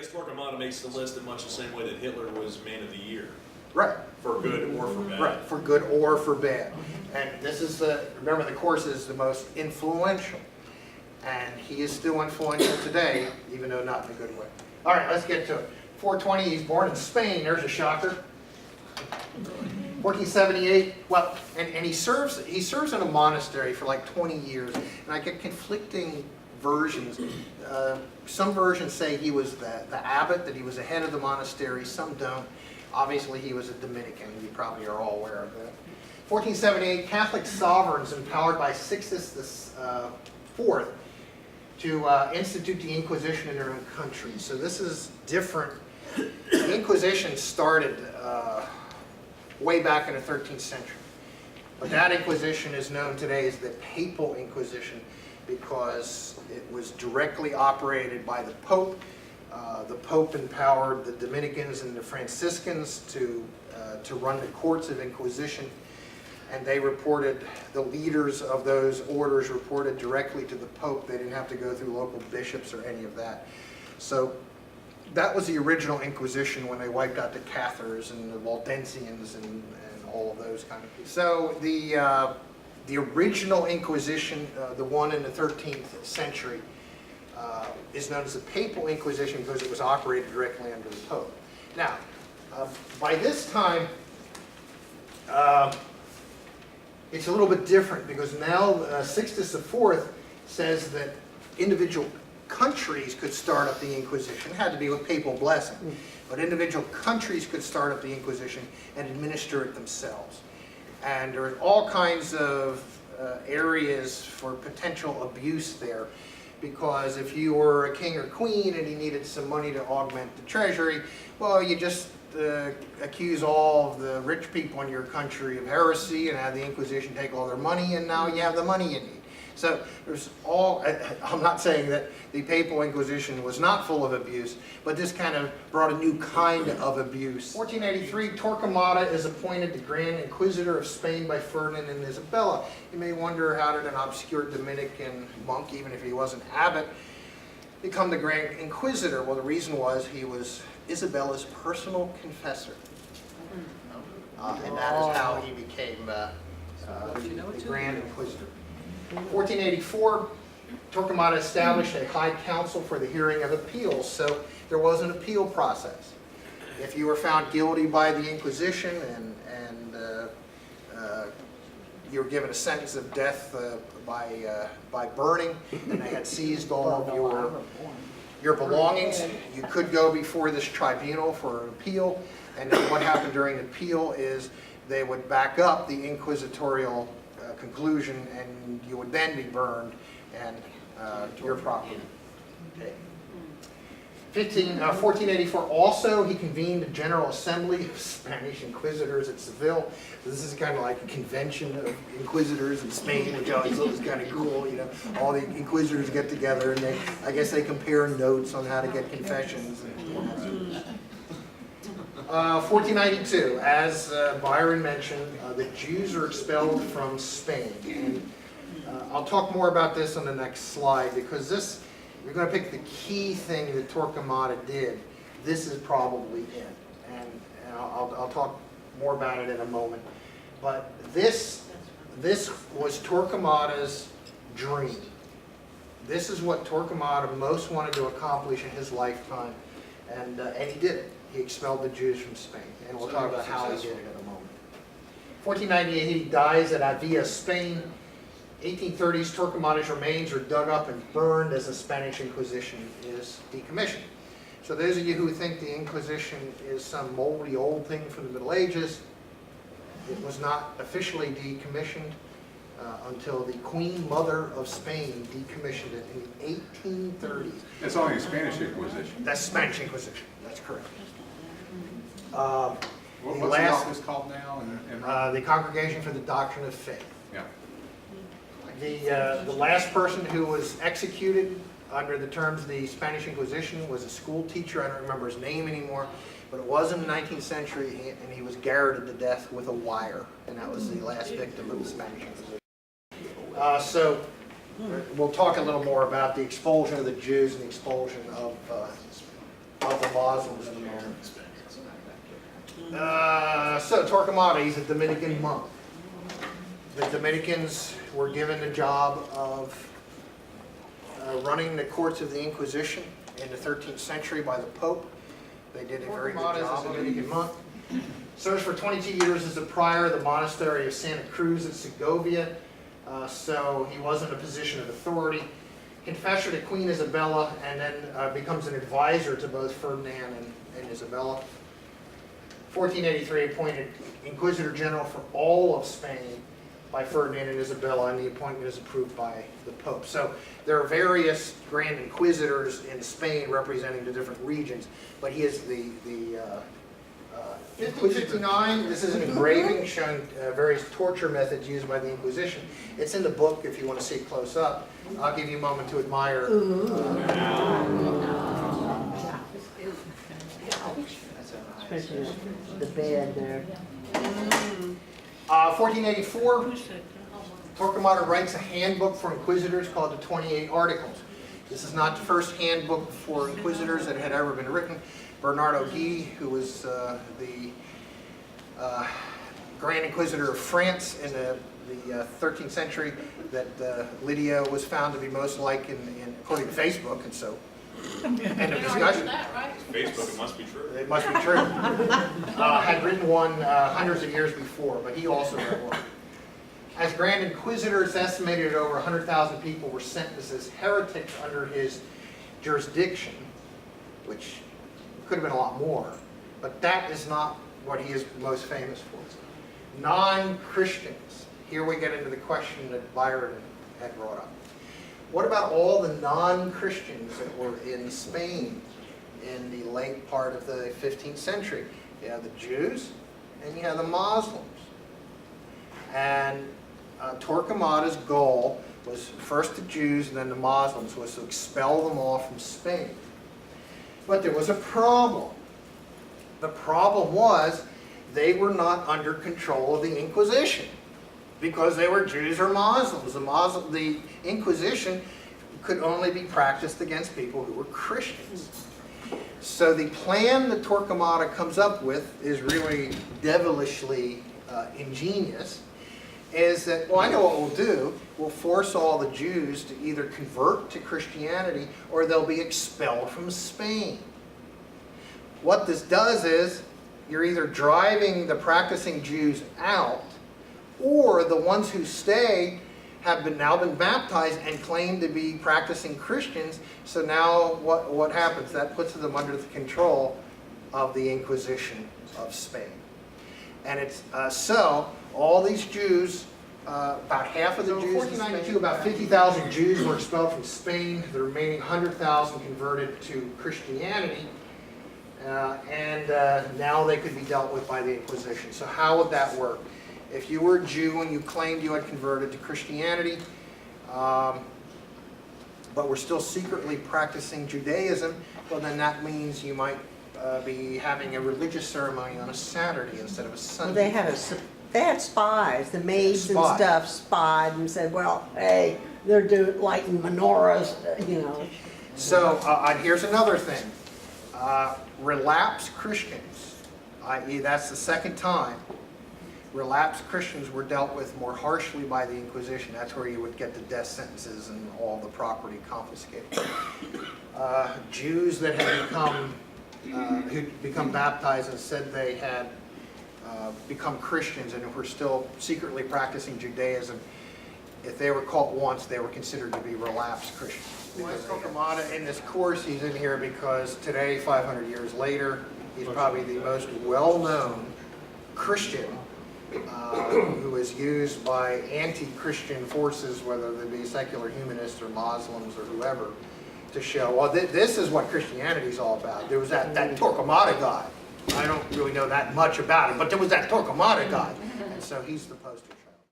guess Torquemada makes the list in much the same way that Hitler was Man of the Year. Right. For good or for bad. Right, for good or for bad. And this is remember the course is the most influential. And he is still influential today, even though not in a good way. All right, let's get to it. 420, he's born in Spain. There's a shocker. 1478, well, and he serves in a monastery for like 20 years. And I get conflicting versions. Some versions say he was the abbot, that he was the head of the monastery. Some don't. Obviously, he was a Dominican. You probably are all aware of that. 1478, Catholic sovereigns empowered by Sixtus IV to institute the Inquisition in their own country. So this is different. The Inquisition started way back in the 13th century. But that Inquisition is known today as the Papal Inquisition because it was directly operated by the Pope. The Pope empowered the Dominicans and the Franciscans to run the courts of Inquisition, and they reported, the leaders of those orders reported directly to the Pope. They didn't have to go through local bishops or any of that. So that was the original Inquisition when they wiped out the Cathars and the Waldensians and all of those kind of people. So the original Inquisition, the one in the 13th century, is known as the Papal Inquisition because it was operated directly under the Pope. Now, by this time, it's a little bit different because now Sixtus IV says that individual countries could start up the Inquisition. It had to be with papal blessing. But individual countries could start up the Inquisition and administer it themselves. And there are all kinds of areas for potential abuse there. Because if you were a king or queen and you needed some money to augment the treasury, well, you just accuse all of the rich people in your country of heresy and have the Inquisition take all their money, and now you have the money you need. So there's all, I'm not saying that the Papal Inquisition was not full of abuse, but this kind of brought a new kind of abuse. 1483, Torquemada is appointed the Grand Inquisitor of Spain by Ferdinand and Isabella. You may wonder, how did an obscure Dominican monk, even if he wasn't abbot, become the Grand Inquisitor? Well, the reason was he was Isabella's personal confessor. And that is how he became the Grand Inquisitor. 1484, Torquemada established a high council for the hearing of appeals, so there was an appeal process. If you were found guilty by the Inquisition and you were given a sentence of death by burning, and they had seized all of your belongings, you could go before this tribunal for an appeal, and then what happened during the appeal is they would back up the inquisitorial conclusion, and you would then be burned and your property. Okay. 1484 also, he convened a General Assembly of Spanish Inquisitors at Seville. So this is kind of like a convention of inquisitors in Spain, which I always thought was kind of cool. You know, all the inquisitors get together and I guess they compare notes on how to get confessions. 1492, as Byron mentioned, the Jews are expelled from Spain. And I'll talk more about this on the next slide, because this, we're going to pick the key thing that Torquemada did. This is probably it. And I'll talk more about it in a moment. But this was Torquemada's dream. This is what Torquemada most wanted to accomplish in his lifetime. And he did it. He expelled the Jews from Spain. And we'll talk about how he did it in a moment. 1498, he dies at Avila, Spain. 1830s, Torquemada's remains are dug up and burned as the Spanish Inquisition is decommissioned. So those of you who think the Inquisition is some moldy old thing from the Middle Ages, it was not officially decommissioned until the Queen Mother of Spain decommissioned it in the 1830s. That's only a Spanish Inquisition. That's Spanish Inquisition, that's correct. What's the office called now? The Congregation for the Doctrine of Faith. Yeah. The last person who was executed under the terms of the Spanish Inquisition was a school teacher. I don't remember his name anymore, but it was in the 19th century, and he was garroted to death with a wire, and that was the last victim of the Spanish Inquisition. So we'll talk a little more about the expulsion of the Jews and the expulsion of the Muslims in a moment. So Torquemada, he's a Dominican monk. The Dominicans were given the job of running the courts of the Inquisition in the 13th century by the Pope. They did a very good job. A Dominican monk. Served for 22 years as a prior of the monastery of Santa Cruz in Segovia, so he was in a position of authority. Confessor to Queen Isabella, and then becomes an advisor to both Ferdinand and Isabella. 1483, appointed Inquisitor General for all of Spain by Ferdinand and Isabella, and the appointment is approved by the Pope. So there are various Grand Inquisitors in Spain representing the different regions, but he is the 1559, this is an engraving showing various torture methods used by the Inquisition. It's in the book if you want to see it close up. I'll give you a moment to admire. Especially the bed there. 1484, Torquemada writes a handbook for inquisitors called the 28 Articles. This is not the first handbook for inquisitors that had ever been written. Bernardo Guy, who was the Grand Inquisitor of France in the 13th century, that Lydia was found to be most like according to Facebook, and so end of discussion. Facebook, it must be true. It must be true. Had written one hundreds of years before, but he also wrote one. As Grand Inquisitor, it's estimated that over 100,000 people were sentenced as heretics under his jurisdiction, which could have been a lot more, but that is not what he is most famous for. Non-Christians. Here we get into the question that Byron had brought up. What about all the non-Christians that were in Spain in the late part of the 15th century? You have the Jews and you have the Muslims. And Torquemada's goal was first the Jews and then the Muslims, was to expel them all from Spain. But there was a problem. The problem was they were not under control of the Inquisition because they were Jews or Muslims. The Inquisition could only be practiced against people who were Christians. So the plan that Torquemada comes up with is really devilishly ingenious, is that, well, I know what we'll do. We'll force all the Jews to either convert to Christianity or they'll be expelled from Spain. What this does is you're either driving the practicing Jews out, or the ones who stay have now been baptized and claim to be practicing Christians. So now what happens? That puts them under the control of the Inquisition of Spain. And it's so all these Jews, about half of the Jews in 1492, about 50,000 Jews were expelled from Spain. The remaining 100,000 converted to Christianity. And now they could be dealt with by the Inquisition. So how would that work? If you were a Jew and you claimed you had converted to Christianity, but were still secretly practicing Judaism, well then that means you might be having a religious ceremony on a Saturday instead of a Sunday. Well, they had spies. The maids and stuff spied and said, well, hey, they're doing lighting menorahs, you know. So here's another thing. Relapsed Christians, i.e. that's the second time, relapsed Christians were dealt with more harshly by the Inquisition. That's where you would get the death sentences and all the property confiscated. Jews that had who'd become baptized and said they had become Christians and were still secretly practicing Judaism, if they were caught once, they were considered to be relapsed Christians. Torquemada, in this course, he's in here because today, 500 years later, he's probably the most well-known Christian who is used by anti-Christian forces, whether they be secular humanists or Muslims or whoever, to show, well, this is what Christianity is all about. There was that Torquemada guy. I don't really know that much about him, but there was that Torquemada guy. And so he's the poster child.